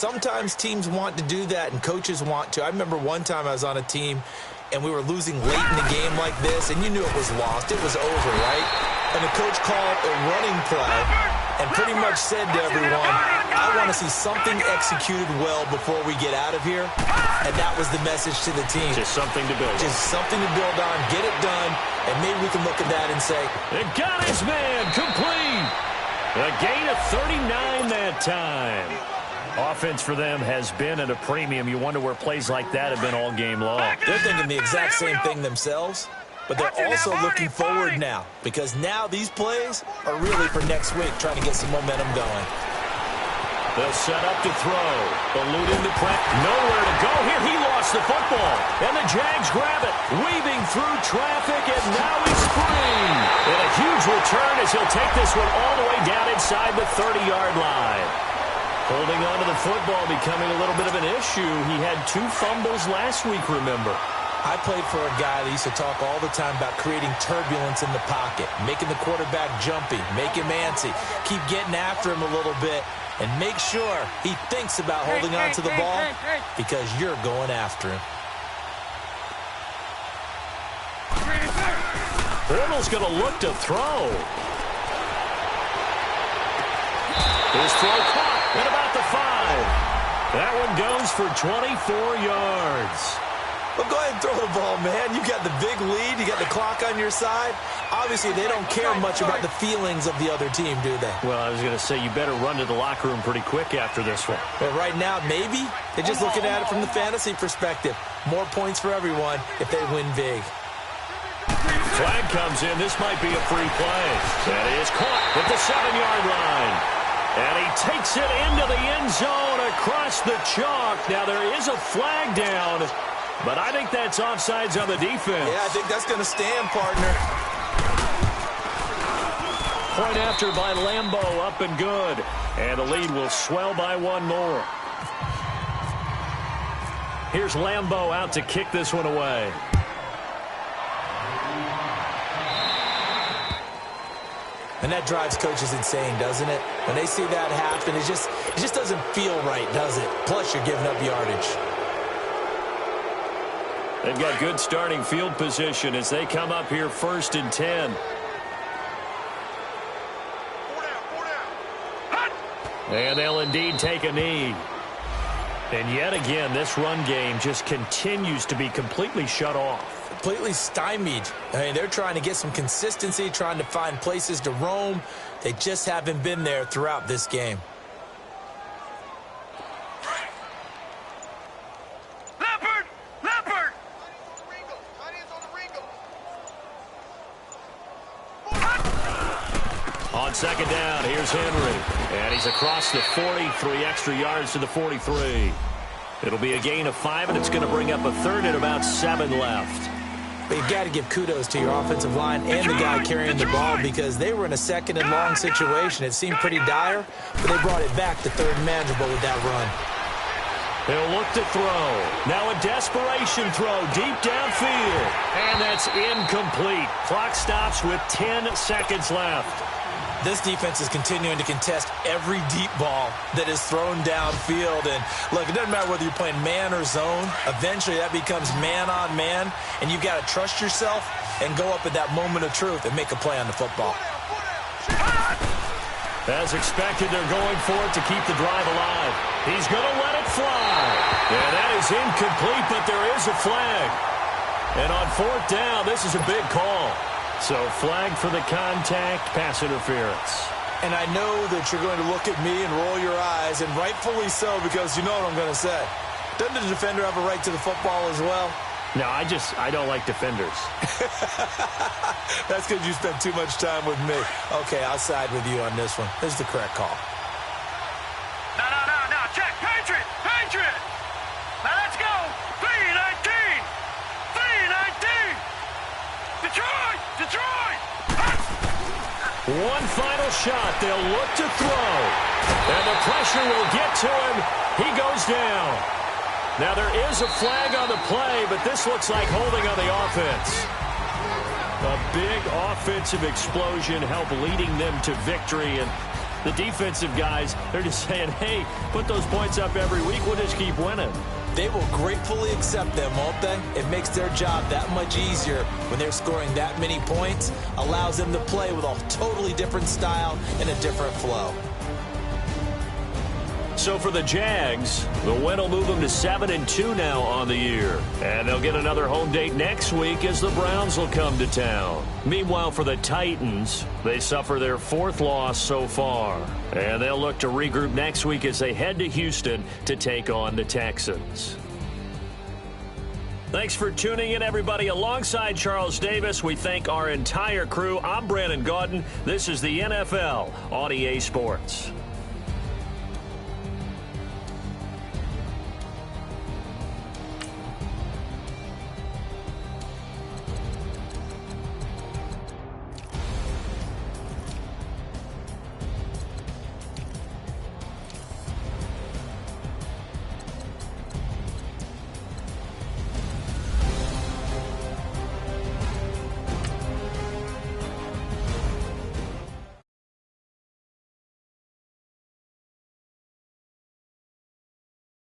sometimes teams want to do that and coaches want to. I remember one time I was on a team and we were losing late in the game like this, and you knew it was lost. It was over, right? And the coach called a running play and pretty much said to everyone, I want to see something executed well before we get out of here. And that was the message to the team. Just something to build on. Just something to build on, get it done, and maybe we can look at that and say, it got his man complete. A gain of 39 that time. Offense for them has been at a premium. You wonder where plays like that have been all game long. They're thinking the exact same thing themselves, but they're also looking forward now, because now these plays are really for next week, trying to get some momentum going. They'll set up to throw. Eluding the press. Nowhere to go here. He lost the football. And the Jags grab it. Weaving through traffic, and now he's free. And a huge return as he'll take this one all the way down inside the 30-yard line. Holding on to the football becoming a little bit of an issue. He had 2 fumbles last week, remember. I played for a guy that used to talk all the time about creating turbulence in the pocket, making the quarterback jumpy, make him antsy, keep getting after him a little bit, and make sure he thinks about holding on to the ball because you're going after him. Bortles going to look to throw. His throw caught at about the 5. That one goes for 24 yards. Well, go ahead and throw the ball, man. You got the big lead. You got the clock on your side. Obviously, they don't care much about the feelings of the other team, do they? Well, I was going to say, you better run to the locker room pretty quick after this one. But right now, maybe they're just looking at it from the fantasy perspective. More points for everyone if they win big. Flag comes in. This might be a free play. That is caught at the 7-yard line. And he takes it into the end zone across the chalk. Now, there is a flag down, but I think that's offsides on the defense. Yeah, I think that's going to stand, partner. Point after by Lambeau, up and good. And the lead will swell by 1 more. Here's Lambeau out to kick this one away. And that drives coaches insane, doesn't it? When they see that happen, it just doesn't feel right, does it? Plus, you're giving up yardage. They've got good starting field position as they come up here 1st and 10. And they'll indeed take a knee. And yet again, this run game just continues to be completely shut off. Completely stymied. I mean, they're trying to get some consistency, trying to find places to roam. They just haven't been there throughout this game. Leopard! On 2nd down, here's Henry. And he's across the 40, 3 extra yards to the 43. It'll be a gain of 5, and it's going to bring up a 3rd and about 7 left. But you've got to give kudos to your offensive line and the guy carrying the ball, because they were in a 2nd and long situation. It seemed pretty dire, but they brought it back to 3rd and manageable with that run. He'll look to throw. Now a desperation throw deep downfield. And that's incomplete. Clock stops with 10 seconds left. This defense is continuing to contest every deep ball that is thrown downfield. And, look, it doesn't matter whether you're playing man or zone. Eventually, that becomes man-on-man, and you've got to trust yourself and go up at that moment of truth and make a play on the football. As expected, they're going for it to keep the drive alive. He's going to let it fly. And that is incomplete, but there is a flag. And on 4th down, this is a big call. So flag for the contact, pass interference. And I know that you're going to look at me and roll your eyes, and rightfully so, because you know what I'm going to say. Doesn't the defender have a right to the football as well? No, I don't like defenders. That's because you spent too much time with me. Okay, I'll side with you on this one. This is the correct call. No, check, Patriot! Now let's go! 3-19! Detroit! One final shot. They'll look to throw. And the pressure will get to him. He goes down. Now there is a flag on the play, but this looks like holding on the offense. A big offensive explosion helped leading them to victory, and The defensive guys, they're just saying, hey, put those points up every week. We'll just keep winning. They will gratefully accept them, won't they? It makes their job that much easier when they're scoring that many points, allows them to play with a totally different style and a different flow. So for the Jags, the win will move them to 7-2 now on the year. And they'll get another home date next week as the Browns will come to town. Meanwhile, for the Titans, they suffer their 4th loss so far. And they'll look to regroup next week as they head to Houston to take on the Texans. Thanks for tuning in, everybody. Alongside Charles Davis, we thank our entire crew. I'm Brandon Gaudin. This is the NFL on EA Sports.